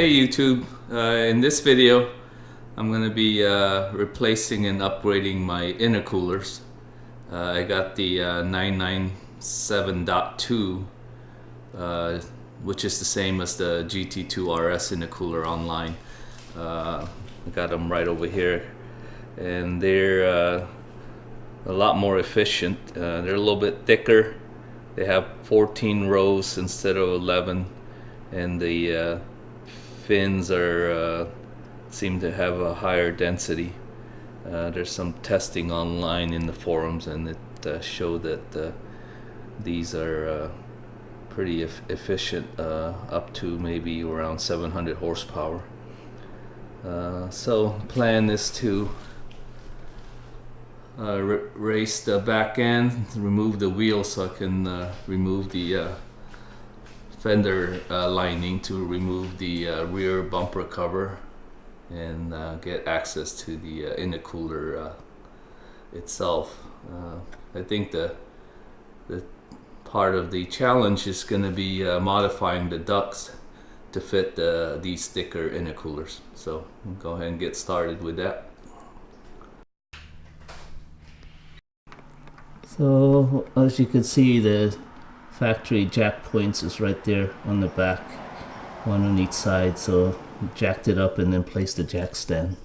Hey YouTube, in this video I'm going to be replacing and upgrading my intercoolers. I got the 997.2 which is the same as the GT2 RS Intercooler online. I got them right over here, and they're a lot more efficient. They're a little bit thicker. They have 14 rows instead of 11, and the fins are seem to have a higher density. There's some testing online in the forums, and it showed that these are pretty efficient, up to maybe around 700 horsepower. So plan is to raise the back end, remove the wheel so I can remove the fender lining to remove the rear bumper cover, and get access to the intercooler itself. I think the part of the challenge is going to be modifying the ducts to fit these thicker intercoolers. So we'll go ahead and get started with that. So as you can see, the factory jack points is right there on the back, one on each side. So we jacked it up and then placed the jack stand.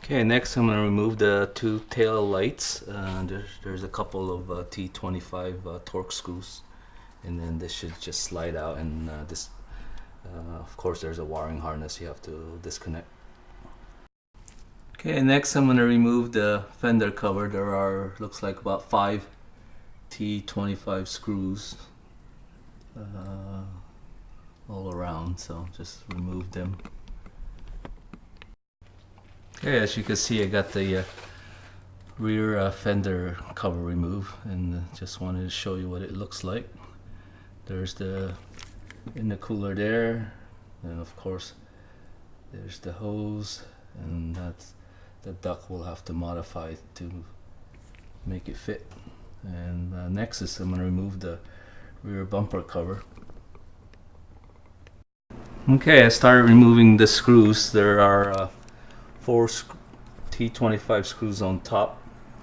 Okay, next I'm going to remove the two tail lights. There's a couple of T25 torque screws, and then this should just slide out, and of course there's a wiring harness you have to disconnect. Okay, next I'm going to remove the fender cover. There are, looks like, about 5 T25 screws all around, so just remove them. Okay, as you can see, I got the rear fender cover removed, and just wanted to show you what it looks like. There's the intercooler there, and of course there's the hose, and that's the duct we'll have to modify to make it fit. And next is I'm going to remove the rear bumper cover. Okay, I started removing the screws. There are 4 T25 screws on top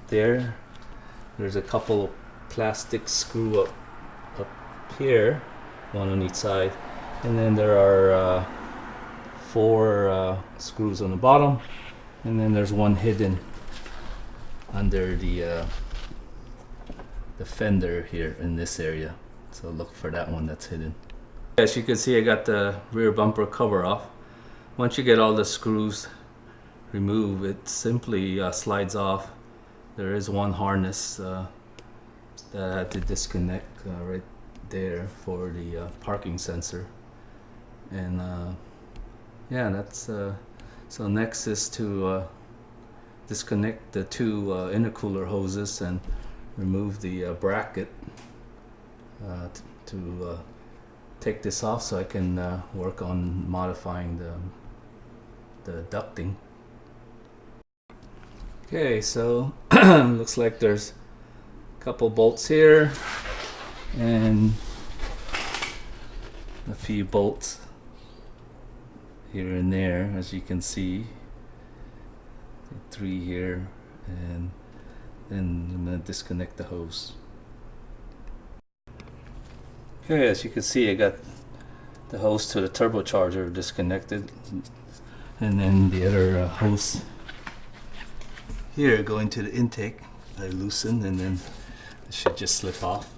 there. There's a couple of plastic screw up here, one on each side, and then there are 4 screws on the bottom, and then there's one hidden under the fender here in this area, so look for that one that's hidden. As you can see, I got the rear bumper cover off. Once you get all the screws remove, it simply slides off. There is one harness that I had to disconnect right there for the parking sensor, and yeah, that's so next is to disconnect the 2 intercooler hoses and remove the bracket to take this off so I can work on modifying the ducting. Okay, so looks like there's a couple bolts here and a few bolts here and there, as you can see. 3 here, and then I'm going to disconnect the hose. Okay, as you can see, I got the hose to the turbocharger disconnected, and then the other hose here going to the intake I loosened, and then it should just slip off.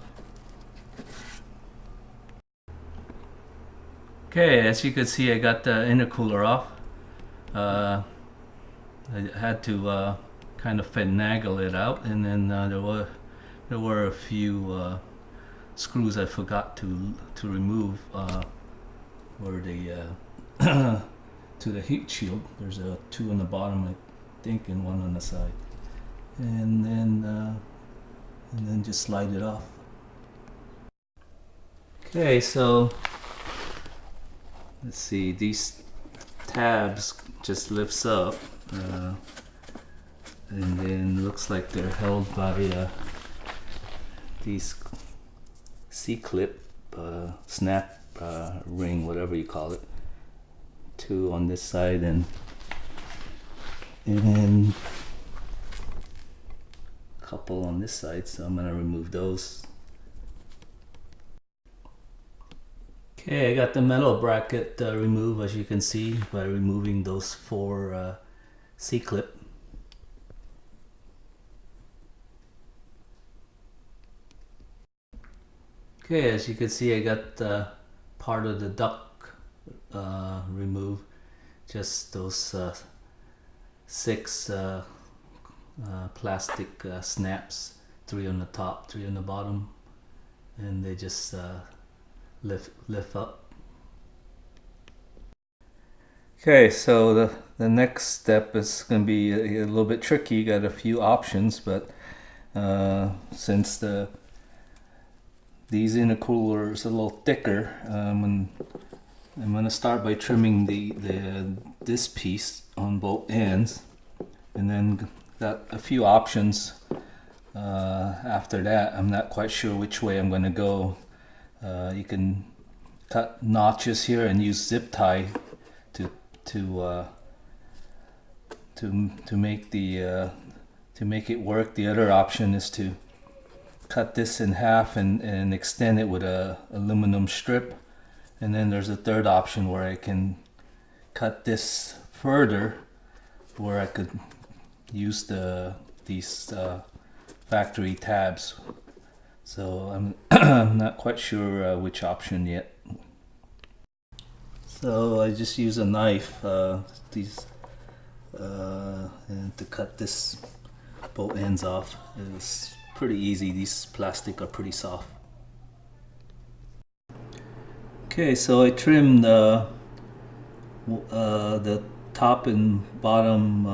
Okay, as you can see, I got the intercooler off. I had to kind of finagle it out, and then there were a few screws I forgot to remove, where the to the heat shield. There's 2 on the bottom, I think, and 1 on the side, and then just slide it off. Okay, so let's see, these tabs just lifts up, and then looks like they're held by these C-clip snap ring, whatever you call it. Two on this side and then a couple on this side, so I'm gonna remove those. Okay, I got the metal bracket removed, as you can see, by removing those four C-clip. Okay, as you can see, I got part of the duct removed. Just those 6 plastic snaps, 3 on the top, 3 on the bottom, and they just lift up. Okay, so the next step is going to be a little bit tricky. You got a few options, but since these intercoolers are a little thicker, I'm going to start by trimming this piece on both ends, and then got a few options after that. I'm not quite sure which way I'm going to go. You can cut notches here and use zip tie to make it work. The other option is to cut this in half and extend it with a aluminum strip. And then there's a third option where I can cut this further, where I could use these factory tabs. So I'm not quite sure which option yet. So I just use a knife and to cut this both ends off. It's pretty easy. These plastic are pretty soft. Okay, so I trimmed the top and bottom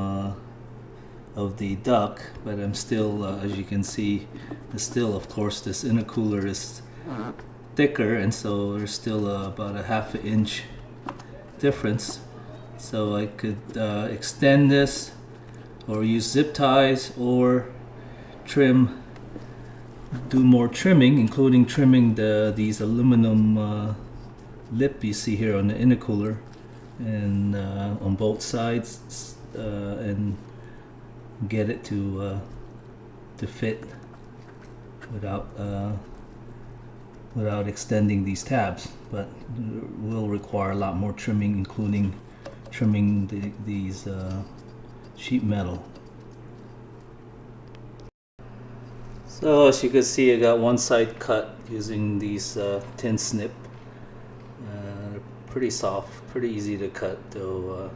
of the duct, but I'm still, as you can see, still, of course, this intercooler is thicker, and so there's still about a ½ inch difference. So I could extend this, or use zip ties, or do more trimming, including trimming these aluminum lip you see here on the intercooler, and on both sides, and get it to fit without extending these tabs. But will require a lot more trimming, including trimming these sheet metal. So as you can see, I got one side cut using these tin snip. Pretty soft, pretty easy to cut, though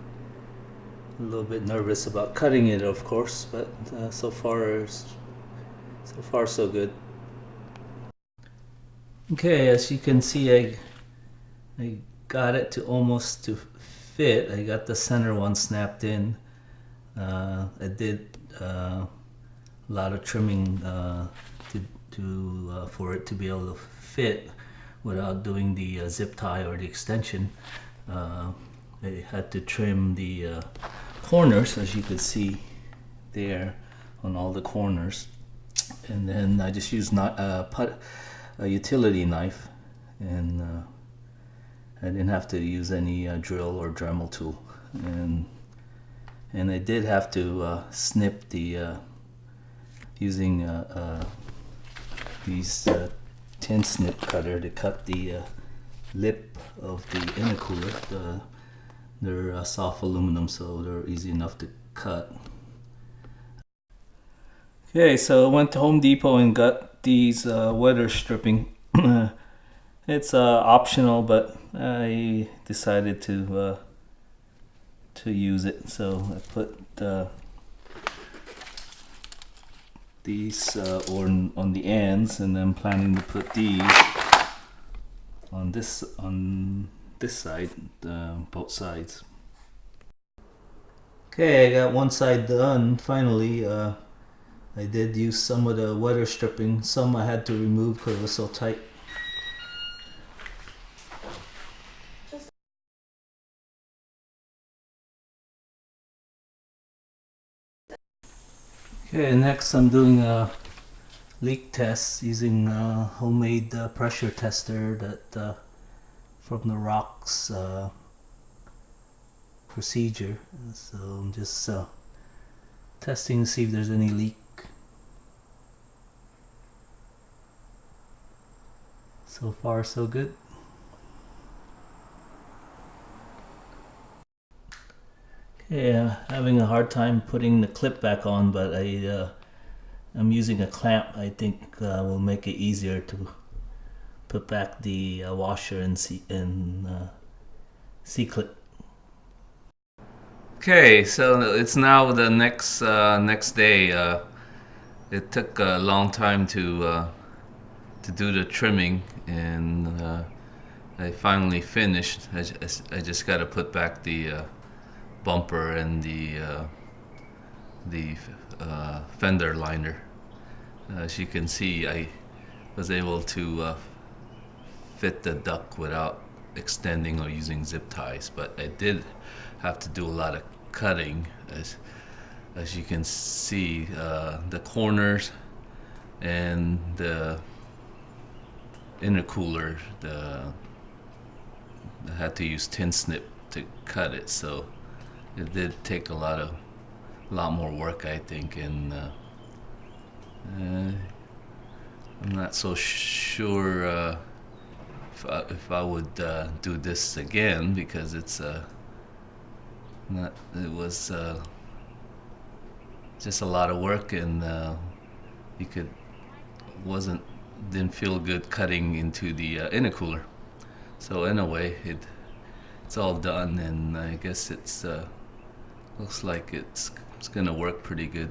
a little bit nervous about cutting it, of course, but so far so good. Okay, as you can see, I got it to almost to fit. I got the center one snapped in. I did a lot of trimming for it to be able to fit without doing the zip tie or the extension. I had to trim the corners, as you could see there, on all the corners, and then I just used a utility knife, and I didn't have to use any drill or Dremel tool, and I did have to snip using these tin snip cutter to cut the lip of the intercooler. They're soft aluminum, so they're easy enough to cut. Okay, so I went to Home Depot and got these weather stripping. It's optional, but I decided to use it. So I put these on the ends, and I'm planning to put these on this side, both sides. Okay, I got one side done finally. I did use some of the weather stripping. Some I had to remove because it was so tight. Okay, next I'm doing a leak test using a homemade pressure tester that from the Rocks procedure. So I'm just testing to see if there's any leak. So far so good. Okay, having a hard time putting the clip back on, but I'm using a clamp. I think will make it easier to put back the washer and C-clip. Okay, so it's now the next day. It took a long time to do the trimming, and I finally finished. I just got to put back the bumper and the fender liner. As you can see, I was able to fit the duct without extending or using zip ties, but I did have to do a lot of cutting. As you can see, the corners and the intercooler, I had to use tin snip to cut it, so it did take a lot more work, I think, and I'm not so sure if I would do this again, because it was just a lot of work, and didn't feel good cutting into the intercooler. So anyway, it's all done, and I guess it's looks like it's gonna work pretty good.